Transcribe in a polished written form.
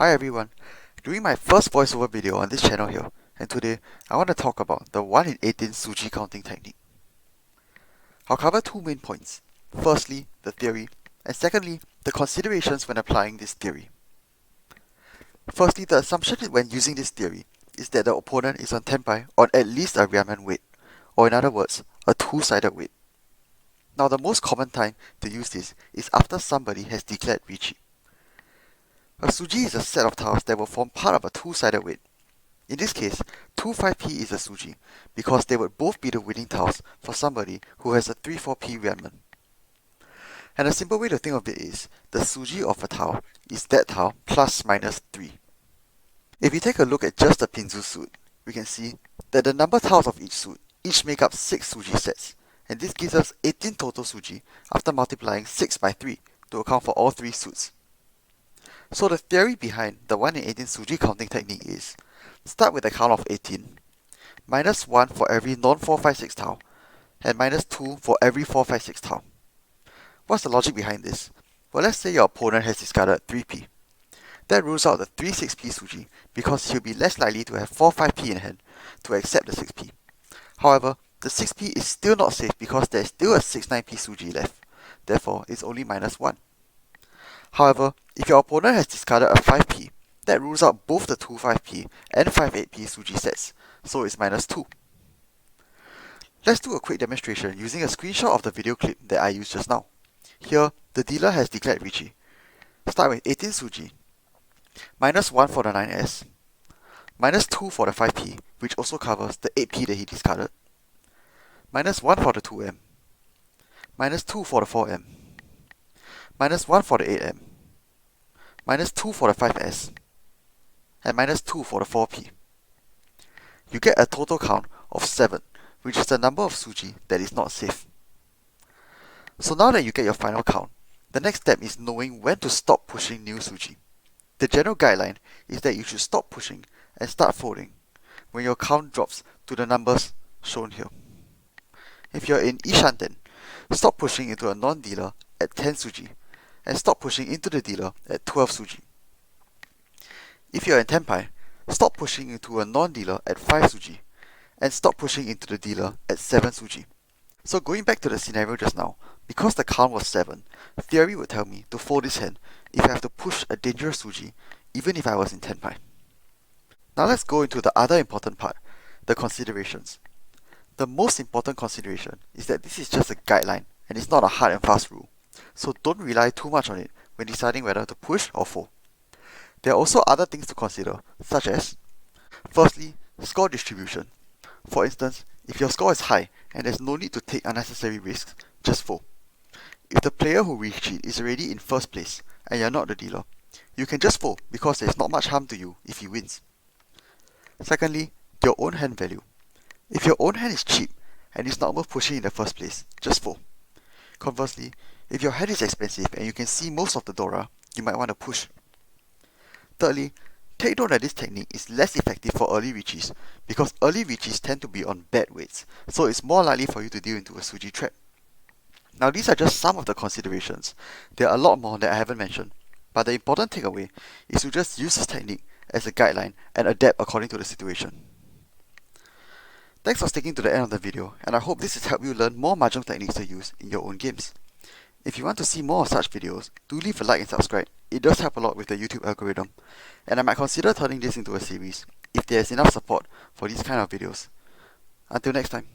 Hi everyone, doing my first voiceover video on this channel here, and today I want to talk about the 1 in 18 Suji counting technique. I'll cover two main points. Firstly, the theory, and secondly, the considerations when applying this theory. Firstly, the assumption when using this theory is that the opponent is on tenpai on at least a Ryaman weight, or in other words, a two-sided weight. Now the most common time to use this is after somebody has declared Riichi. A Suji is a set of tiles that will form part of a two-sided weight. In this case, 2-5p is a Suji, because they would both be the winning tiles for somebody who has a 3-4p Ryaman. And a simple way to think of it is, the Suji of a tile is that tile plus minus 3. If we take a look at just the Pinzu suit, we can see that the number tiles of each suit each make up 6 Suji sets, and this gives us 18 total Suji after multiplying 6 by 3 to account for all 3 suits. So the theory behind the 1 in 18 Suji counting technique is, start with a count of 18, minus 1 for every non-4-5-6 tile, and minus 2 for every 4-5-6 tile. What's the logic behind this? Well, let's say your opponent has discarded 3p. That rules out the 3-6p Suji because he'll be less likely to have 4-5p in hand to accept the 6p. However, the 6p is still not safe because there's still a 6-9p Suji left, therefore it's only minus 1. However, if your opponent has discarded a 5p, that rules out both the 2-5p and 5-8p Suji sets, so it's minus 2. Let's do a quick demonstration using a screenshot of the video clip that I used just now. Here, the dealer has declared Riichi. Start with 18 Suji, minus 1 for the 9s, minus 2 for the 5p, which also covers the 8p that he discarded, minus 1 for the 2m, minus 2 for the 4m, minus 1 for the 8m, minus 2 for the 5s, and minus 2 for the 4p. You get a total count of 7, which is the number of Suji that is not safe. So now that you get your final count, the next step is knowing when to stop pushing new Suji. The general guideline is that you should stop pushing and start folding when your count drops to the numbers shown here. If you're in Ishanten, stop pushing into a non-dealer at 10 Suji, and stop pushing into the dealer at 12 Suji. If you're in Tenpai, stop pushing into a non-dealer at 5 Suji, and stop pushing into the dealer at 7 Suji. So going back to the scenario just now, because the count was 7, theory would tell me to fold this hand if I have to push a dangerous Suji, even if I was in Tenpai. Now let's go into the other important part, the considerations. The most important consideration is that this is just a guideline and it's not a hard and fast rule. So don't rely too much on it when deciding whether to push or fold. There are also other things to consider, such as, firstly, score distribution. For instance, if your score is high and there's no need to take unnecessary risks, just fold. If the player who Riichi is already in first place and you're not the dealer, you can just fold because there's not much harm to you if he wins. Secondly, your own hand value. If your own hand is cheap and it's not worth pushing in the first place, just fold. Conversely, if your hand is expensive and you can see most of the Dora, you might want to push. Thirdly, take note that this technique is less effective for early Riichis because early Riichis tend to be on bad weights, so it's more likely for you to deal into a Suji trap. Now these are just some of the considerations. There are a lot more that I haven't mentioned, but the important takeaway is to just use this technique as a guideline and adapt according to the situation. Thanks for sticking to the end of the video, and I hope this has helped you learn more Mahjong techniques to use in your own games. If you want to see more of such videos, do leave a like and subscribe. It does help a lot with the YouTube algorithm, and I might consider turning this into a series if there is enough support for these kind of videos. Until next time.